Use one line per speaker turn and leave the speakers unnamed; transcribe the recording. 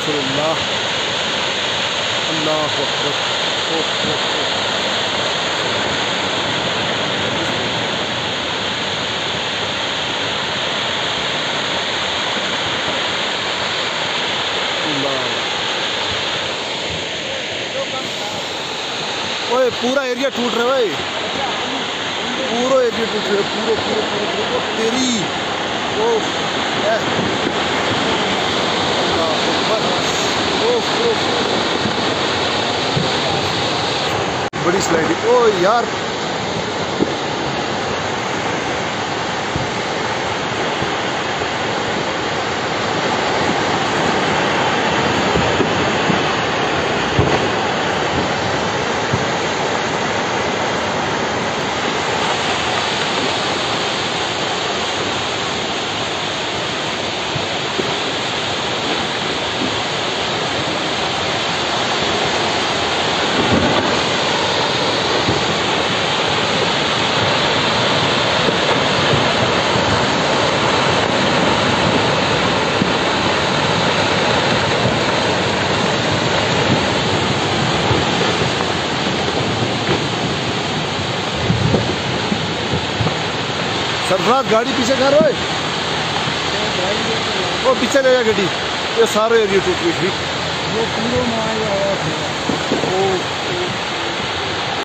रसूलुल्लाह, अल्लाहु अकबर। ओह ओह ओह। ओए पूरा एरिया टूट रहा है, पूरा एरिया टूट रहा है, पूरा पूरा पूरा पूरा तेरी। ओह बड़ी स्लाइडिंग। ओ यार सरफराज गाड़ी पीछे कर रहे वो पीछे ले जा गड्डी। ये सारे एरिया टूट गई।
वो पूरा माल आया था।
ओ